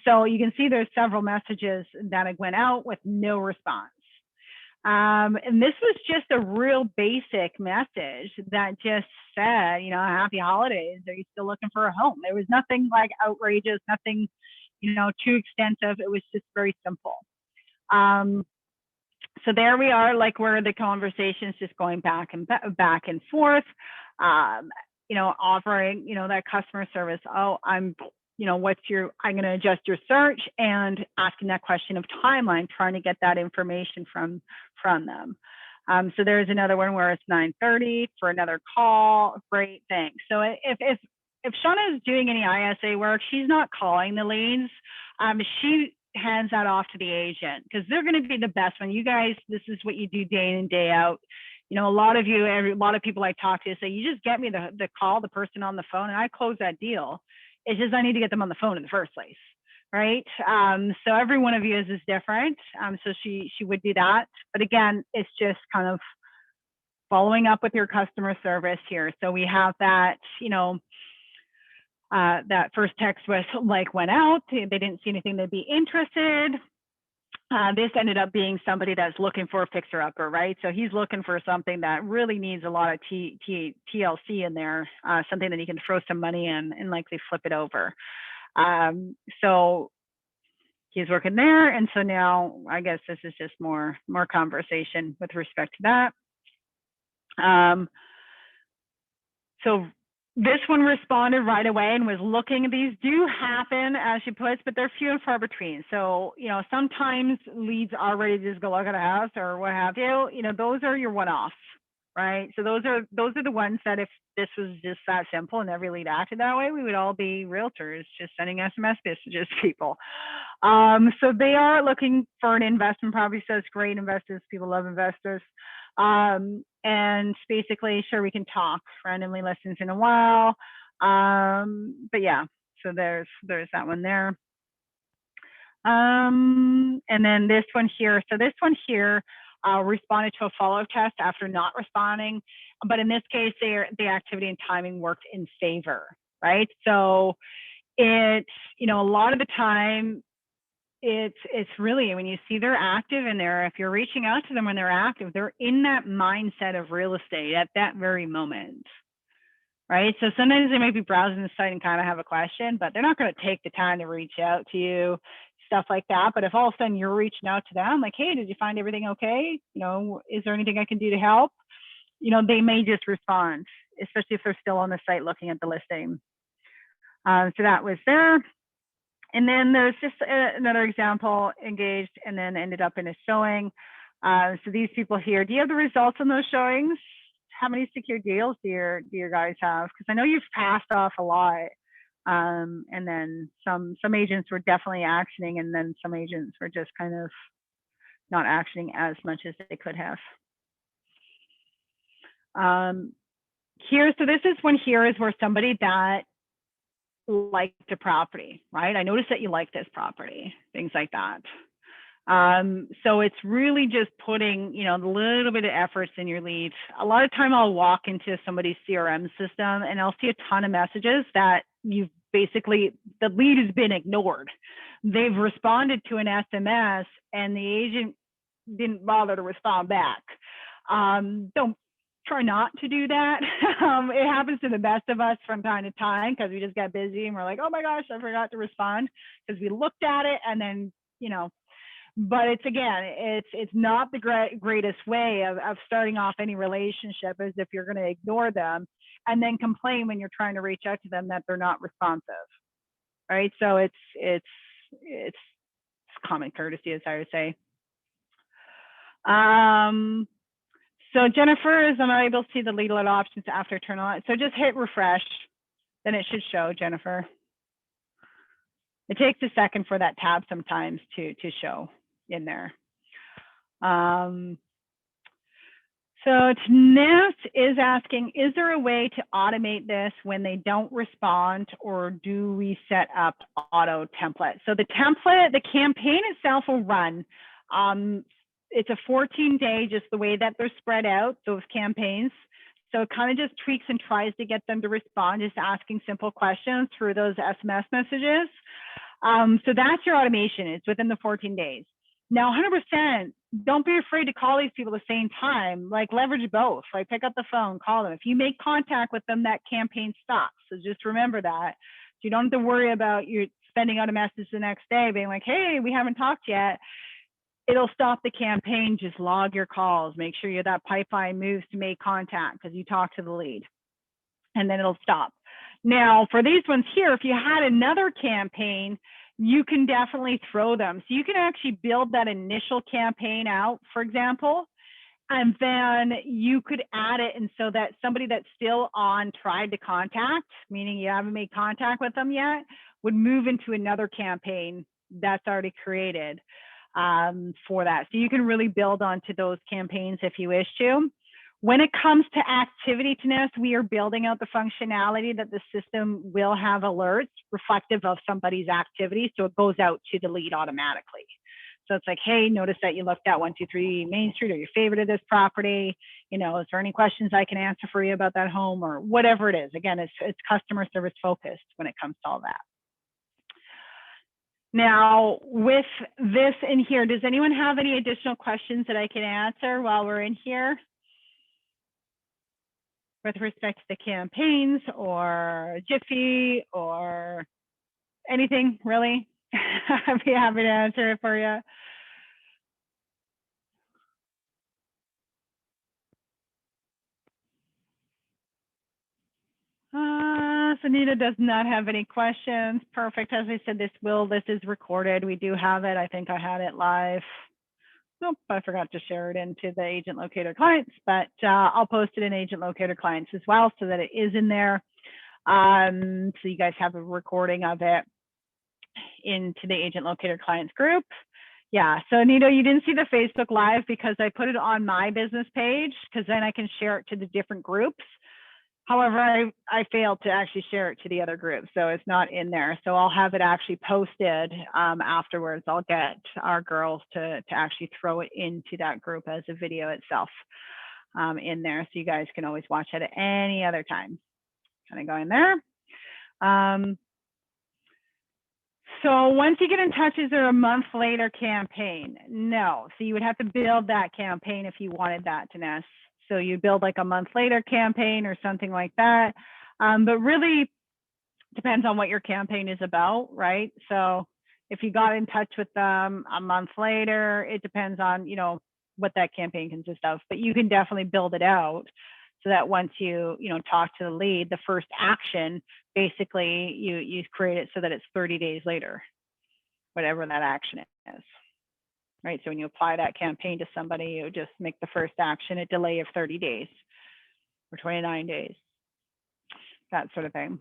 So you can see there's several messages that went out with no response. And this was just a real basic message that just said, you know, happy holidays. Are you still looking for a home? There was nothing like outrageous, nothing, you know, too extensive. It was just very simple. So there we are, like where the conversation is just going back and forth, you know, offering, you know, that customer service. Oh, you know, I'm going to adjust your search and asking that question of timeline, trying to get that information from them. So there's another one where it's 9:30 for another call. Great, thanks. So if Shauna is doing any ISA work, she's not calling the leads. She hands that off to the agent because they're going to be the best one. You guys, this is what you do day in and day out. You know, a lot of people I talk to say, you just get me the call, the person on the phone, and I close that deal. It's just I need to get them on the phone in the first place, right? So every one of you is different. So she would do that. But again, it's just kind of following up with your customer service here. So we have that, you know, that first text was like went out. They didn't see anything they'd be interested. This ended up being somebody that's looking for a fixer-upper, right? So he's looking for something that really needs a lot of TLC in there, something that he can throw some money in and likely flip it over. So he's working there, and so now I guess this is just more conversation with respect to that. So this one responded right away and was looking. These do happen, as she puts, but they're few and far between. So, you know, sometimes leads are ready to just go look at a house or what have you. You know, those are your one-offs, right? So those are the ones that if this was just that simple and every lead acted that way, we would all be realtors just sending SMS messages to people. So they are looking for an investment property. So it's great investors. People love investors. And basically, sure, we can talk randomly lessons in a while. But yeah, so there's that one there. And then this one here. So this one here responded to a follow-up test after not responding. But in this case, the activity and timing worked in favor, right? So it's, you know, a lot of the time, it's really when you see they're active in there, if you're reaching out to them when they're active, they're in that mindset of real estate at that very moment, right? So sometimes they might be browsing the site and kind of have a question, but they're not going to take the time to reach out to you, stuff like that. But if all of a sudden you're reaching out to them like, hey, did you find everything okay? You know, is there anything I can do to help? You know, they may just respond, especially if they're still on the site looking at the listing. So that was there. And then there's just another example, engaged and then ended up in a showing. So these people here, do you have the results on those showings? How many secure deals do your guys have? Because I know you've passed off a lot. And then some agents were definitely actioning, and then some agents were just kind of not actioning as much as they could have. Here, so this is one here is where somebody that liked a property, right? I noticed that you like this property, things like that. So it's really just putting, you know, a little bit of efforts in your lead. A lot of time I'll walk into somebody's CRM system and I'll see a ton of messages that you've basically, the lead has been ignored. They've responded to an SMS and the agent didn't bother to respond back. Don't try not to do that. It happens to the best of us from time to time because we just get busy and we're like, oh my gosh, I forgot to respond because we looked at it and then, you know, but it's not the greatest way of starting off any relationship is if you're going to ignore them and then complain when you're trying to reach out to them that they're not responsive, right? So it's common courtesy, as I would say. So Jennifer is unable to see the lead alert options after turn on. So just hit refresh, then it should show, Jennifer. It takes a second for that tab sometimes to show in there. So Taness is asking, is there a way to automate this when they don't respond, or do we set up auto template? So the template, the campaign itself will run. It's a 14-day, just the way that they're spread out, those campaigns. So it kind of just tweaks and tries to get them to respond, just asking simple questions through those SMS messages. So that's your automation. It's within the 14 days. Now, 100%, don't be afraid to call these people at the same time. Like, leverage both. Like, pick up the phone, call them. If you make contact with them, that campaign stops. So just remember that. So you don't have to worry about you sending out a message the next day being like, hey, we haven't talked yet. It'll stop the campaign. Just log your calls. Make sure that pipeline moves to make contact because you talk to the lead. And then it'll stop. Now, for these ones here, if you had another campaign, you can definitely throw them. So you can actually build that initial campaign out, for example, and then you could add it. And so that somebody that's still on tried to contact, meaning you haven't made contact with them yet, would move into another campaign that's already created for that. So you can really build onto those campaigns if you wish to. When it comes to activity-ness, we are building out the functionality that the system will have alerts reflective of somebody's activity. So it goes out to the lead automatically. So it's like, hey, notice that you looked at 123 Main Street, or you favorited this property. You know, is there any questions I can answer for you about that home, or whatever it is. Again, it's customer service focused when it comes to all that. Now, with this in here, does anyone have any additional questions that I can answer while we're in here? With respect to the campaigns or Jiffy or anything, really? I'd be happy to answer it for you. Sunita does not have any questions. Perfect. As I said, this is recorded. We do have it. I think I had it live. Nope, I forgot to share it into the AgentLocator clients, but I'll post it in AgentLocator clients as well so that it is in there. So you guys have a recording of it into the AgentLocator clients group. Yeah, so Nito, you didn't see the Facebook Live because I put it on my business page because then I can share it to the different groups. However, I failed to actually share it to the other groups, so it's not in there. So I'll have it actually posted afterwards. I'll get our girls to actually throw it into that group as a video itself in there, so you guys can always watch it at any other time. Kind of go in there. So once you get in touch, is there a month later campaign? No. So you would have to build that campaign if you wanted that, Taness. So you build like a month later campaign or something like that. But really depends on what your campaign is about, right? So if you got in touch with them a month later, it depends on, you know, what that campaign consists of. But you can definitely build it out so that once you talk to the lead, the first action, basically you create it so that it's 30 days later, whatever that action is. Right, so when you apply that campaign to somebody, you just make the first action a delay of 30 days or 29 days, that sort of thing.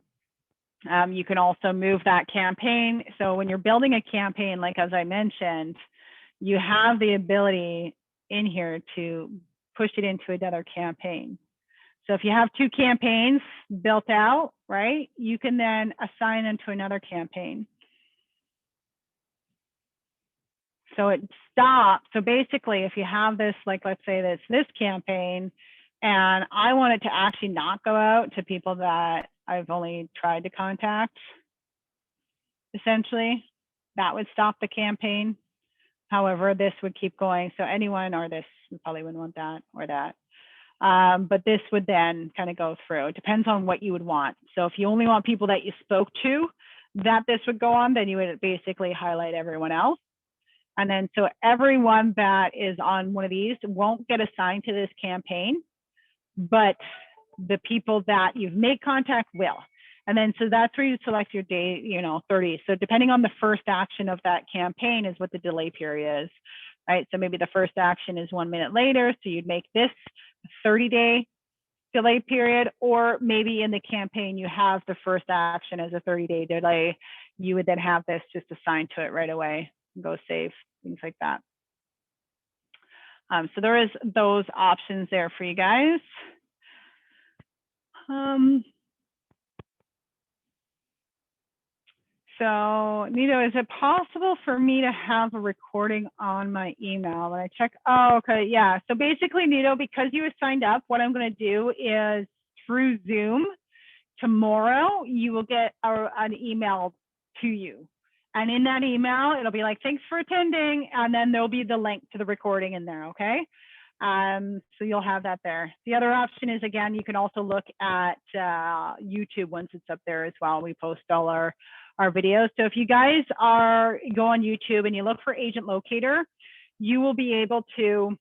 You can also move that campaign. So when you're building a campaign, like as I mentioned, you have the ability in here to push it into another campaign. So if you have two campaigns built out, right, you can then assign them to another campaign. So it stops. So basically, if you have this, like, let's say this campaign, and I want it to actually not go out to people that I've only tried to contact, essentially, that would stop the campaign. However, this would keep going. So anyone, or this, you probably wouldn't want that or that. But this would then kind of go through. It depends on what you would want. So if you only want people that you spoke to, that this would go on, then you would basically highlight everyone else. And then so everyone that is on one of these won't get assigned to this campaign, but the people that you've made contact will. And then so that's where you select your day, 30. So depending on the first action of that campaign is what the delay period is, right? So maybe the first action is 1 minute later. So you'd make this a 30-day delay period, or maybe in the campaign you have the first action as a 30-day delay. You would then have this just assigned to it right away. Go save, things like that. So there is those options there for you guys. So Nito, is it possible for me to have a recording on my email? When I check, oh, okay, yeah. So basically, Nito, because you were signed up, what I'm going to do is through Zoom tomorrow, you will get an email to you. And in that email, it'll be like, thanks for attending. And then there'll be the link to the recording in there, okay? So you'll have that there. The other option is, again, you can also look at YouTube once it's up there as well. We post all our videos. So if you guys go on YouTube and you look for AgentLocator, you will be able to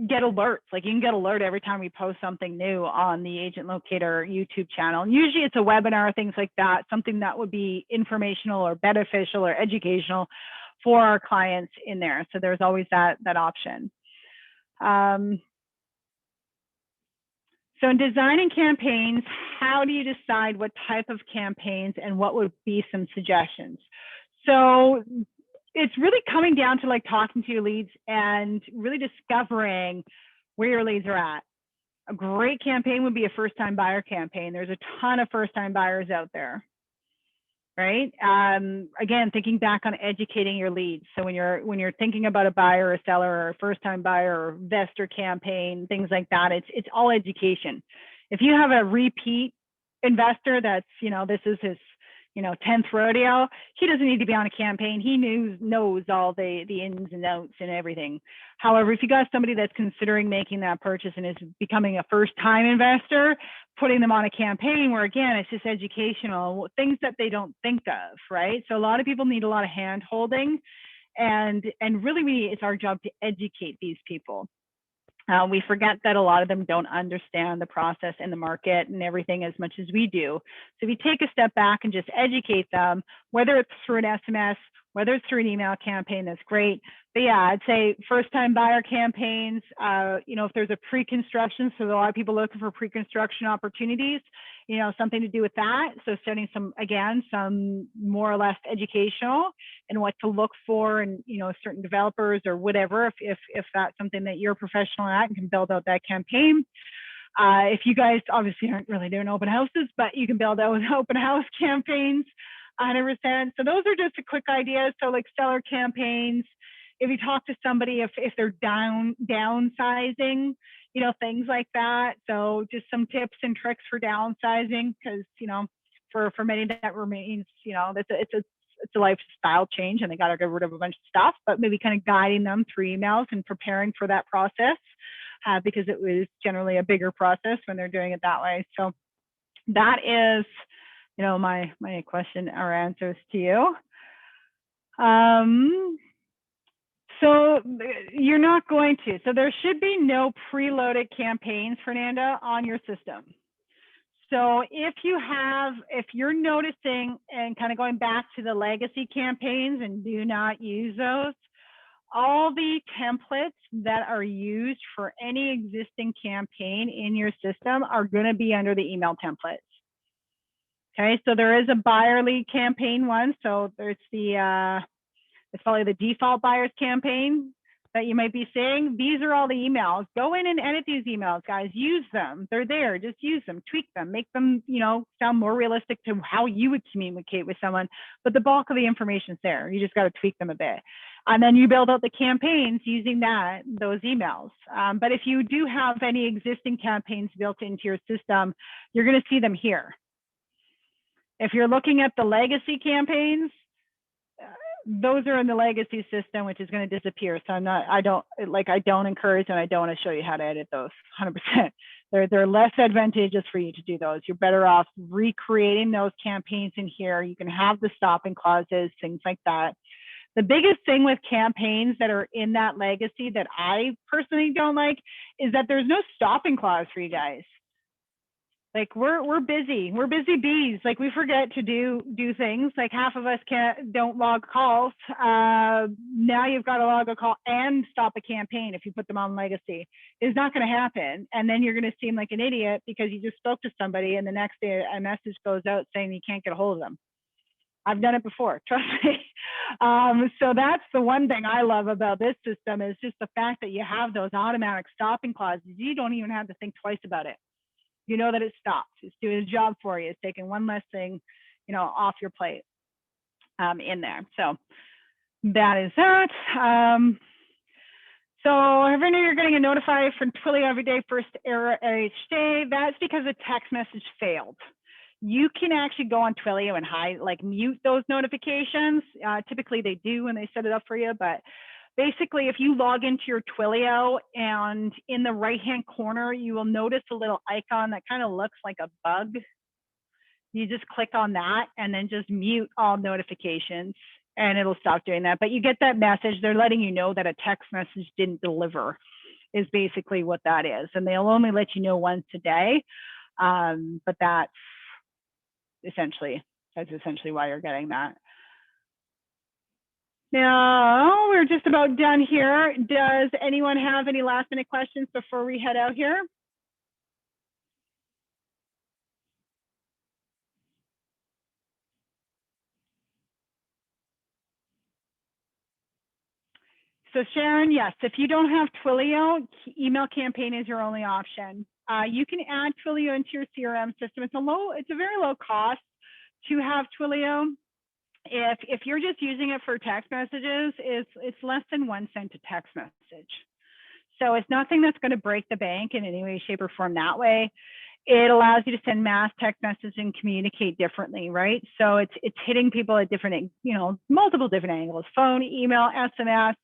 get alerts. Like you can get alert every time we post something new on the AgentLocator YouTube channel. And usually it's a webinar, things like that, something that would be informational or beneficial or educational for our clients in there. So there's always that option. So in designing campaigns, how do you decide what type of campaigns and what would be some suggestions? So it's really coming down to like talking to your leads and really discovering where your leads are at. A great campaign would be a first-time buyer campaign. There's a ton of first-time buyers out there, right? Again, thinking back on educating your leads. So when you're thinking about a buyer or a seller or a first-time buyer or investor campaign, things like that, it's all education. If you have a repeat investor that's, this is his 10th rodeo, he doesn't need to be on a campaign. He knows all the ins and outs and everything. However, if you got somebody that's considering making that purchase and is becoming a first-time investor, putting them on a campaign where, again, it's just educational, things that they don't think of, right? So a lot of people need a lot of hand-holding, and really it's our job to educate these people. We forget that a lot of them don't understand the process and the market and everything as much as we do. So if you take a step back and just educate them, whether it's through an SMS, whether it's through an email campaign, that's great. But yeah, I'd say first-time buyer campaigns, if there's a pre-construction, so a lot of people looking for pre-construction opportunities, something to do with that. So starting some more or less educational and what to look for and, certain developers or whatever, if that's something that you're professional at and can build out that campaign. If you guys obviously aren't really doing open houses, but you can build out open house campaigns 100%. So those are just a quick idea. So like seller campaigns, if you talk to somebody, if they're downsizing, things like that. So just some tips and tricks for downsizing, because, for many that remains, it's a lifestyle change and they got to get rid of a bunch of stuff, but maybe kind of guiding them through emails and preparing for that process, because it was generally a bigger process when they're doing it that way. So that is, my question or answers to you. So you're not going to. So there should be no preloaded campaigns, Fernanda, on your system. So if you're noticing and kind of going back to the legacy campaigns and do not use those, all the templates that are used for any existing campaign in your system are going to be under the email templates. Okay, so there is a buyer lead campaign one. So there's it's probably the default buyers campaign that you might be seeing. These are all the emails. Go in and edit these emails, guys. Use them. They're there. Just use them, tweak them, make them, sound more realistic to how you would communicate with someone. But the bulk of the information's there. You just got to tweak them a bit. And then you build out the campaigns using those emails. But if you do have any existing campaigns built into your system, you're going to see them here. If you're looking at the legacy campaigns, those are in the legacy system, which is going to disappear. So I don't encourage, and I don't want to show you how to edit those 100%. They're less advantageous for you to do those. You're better off recreating those campaigns in here. You can have the stopping clauses, things like that. The biggest thing with campaigns that are in that legacy that I personally don't like is that there's no stopping clause for you guys. Like we're busy bees. Like we forget to do things. Like half of us don't log calls. Now you've got to log a call and stop a campaign if you put them on legacy. It's not going to happen. And then you're going to seem like an idiot because you just spoke to somebody and the next day a message goes out saying you can't get a hold of them. I've done it before, trust me. So that's the one thing I love about this system is just the fact that you have those automatic stopping clauses. You don't even have to think twice about it. You know that it stops. It's doing a job for you. It's taking one less thing, off your plate in there. So that is that. So every day you're getting a notify from Twilio every day, first error each day. That's because a text message failed. You can actually go on Twilio and hide, like mute those notifications. Typically they do when they set it up for you, but basically if you log into your Twilio and in the right-hand corner, you will notice a little icon that kind of looks like a bug. You just click on that and then just mute all notifications and it'll stop doing that. But you get that message, they're letting you know that a text message didn't deliver is basically what that is. And they'll only let you know once a day. But that's essentially why you're getting that. Now we're just about done here. Does anyone have any last minute questions before we head out here? So Sharon, yes, if you don't have Twilio, email campaign is your only option. You can add Twilio into your CRM system. It's a very low cost to have Twilio. If you're just using it for text messages, it's less than 1 cent a text message. So it's nothing that's going to break the bank in any way, shape, or form that way. It allows you to send mass text messages and communicate differently, right? So it's hitting people at different, multiple different angles: phone, email, SMS.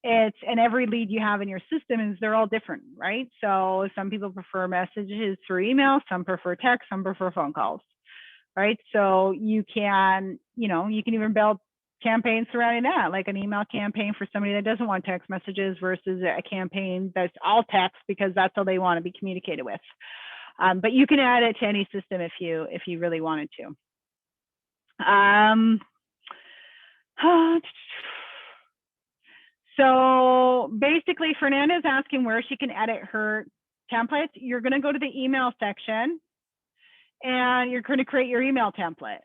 And every lead you have in your system they're all different, right? So some people prefer messages through email, some prefer text, some prefer phone calls, right? So you can even build campaigns surrounding that, like an email campaign for somebody that doesn't want text messages versus a campaign that's all text because that's how they want to be communicated with. But you can add it to any system if you really wanted to. So basically, Fernanda's asking where she can edit her templates. You're going to go to the email section, and you're going to create your email template.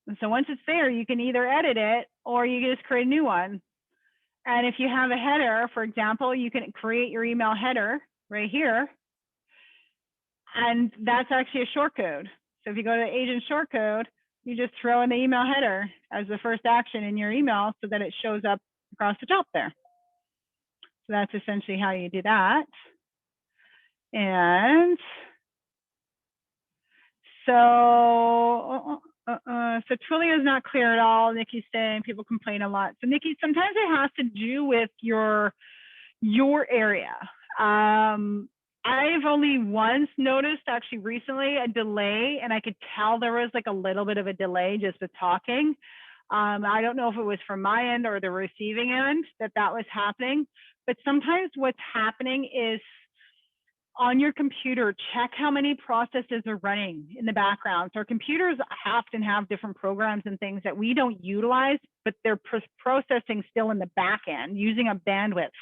And so once it's there, you can either edit it or you can just create a new one. And if you have a header, for example, you can create your email header right here. And that's actually a shortcode. So if you go to agent shortcode, you just throw in the email header as the first action in your email so that it shows up across the top there. So that's essentially how you do that. And so Twilio is not clear at all. Nikki's saying people complain a lot. So Nikki, sometimes it has to do with your area. I've only once noticed actually recently a delay, and I could tell there was like a little bit of a delay just with talking. I don't know if it was from my end or the receiving end that was happening, but sometimes what's happening is on your computer, check how many processes are running in the background. So our computers often have different programs and things that we don't utilize, but they're processing still in the back end using a bandwidth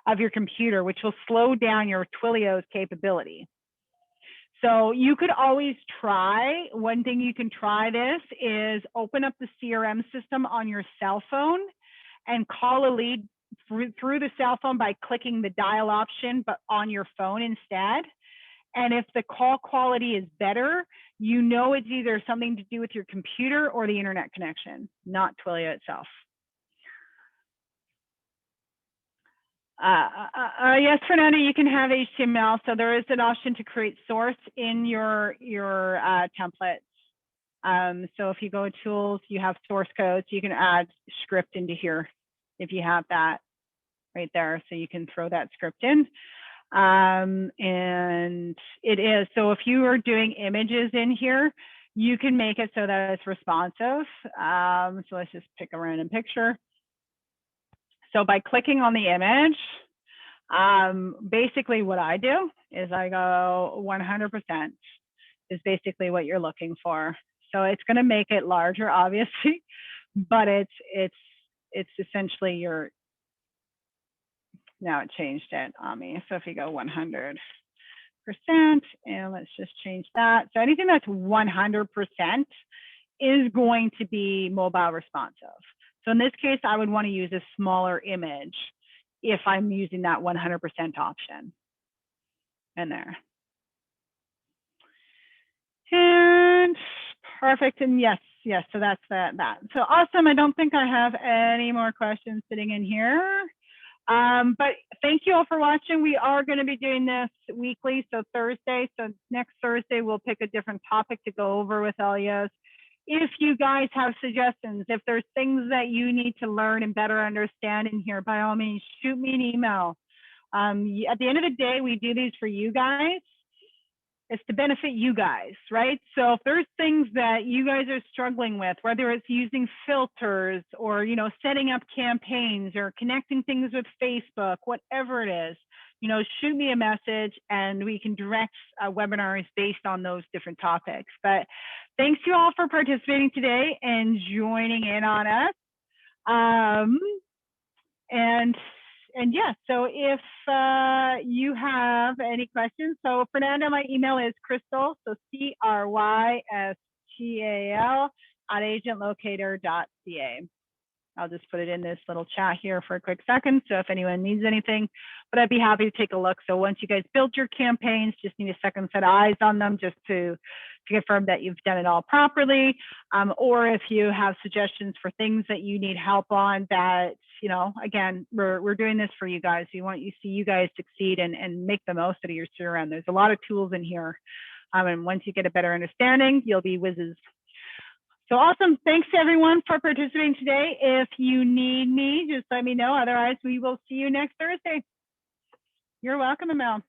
of your computer, which will slow down your Twilio's capability. So you could always try, one thing you can try this is open up the CRM system on your cell phone and call a lead through the cell phone by clicking the dial option, but on your phone instead. And if the call quality is better, it's either something to do with your computer or the internet connection, not Twilio itself. Yes, Fernanda, you can have HTML. So there is an option to create source in your templates. So if you go to tools, you have source codes, you can add script into here if you have that right there. So you can throw that script in. And it is, so if you are doing images in here, you can make it so that it's responsive. So let's just pick a random picture. So by clicking on the image, basically what I do is I go 100% is basically what you're looking for. So it's going to make it larger, obviously, but it's essentially your, now it changed it on me. So if you go 100%, and let's just change that. So anything that's 100% is going to be mobile responsive. So in this case, I would want to use a smaller image if I'm using that 100% option in there. And perfect. And yes, so that's that. So awesome. I don't think I have any more questions sitting in here. But thank you all for watching. We are going to be doing this weekly, so Thursday. So next Thursday, we'll pick a different topic to go over with all you. If you guys have suggestions, if there's things that you need to learn and better understand in here, by all means, shoot me an email. At the end of the day, we do these for you guys. It's to benefit you guys, right? So if there's things that you guys are struggling with, whether it's using filters or, you know, setting up campaigns or connecting things with Facebook, whatever it is, you know, shoot me a message and we can direct webinars based on those different topics. But thanks you all for participating today and joining in on us. And yeah, so if you have any questions, so Fernando, my email is Crystal, so CRYSTAL @agentlocator.ca. I'll just put it in this little chat here for a quick second. So if anyone needs anything, but I'd be happy to take a look. So once you guys build your campaigns, just need a second set of eyes on them just to confirm that you've done it all properly. Or if you have suggestions for things that you need help on that, you know, again, we're doing this for you guys. We want you to see you guys succeed and make the most out of your CRM. There's a lot of tools in here. And once you get a better understanding, you'll be whizzes. So awesome. Thanks everyone for participating today. If you need me, just let me know. Otherwise, we will see you next Thursday. You're welcome, Amel.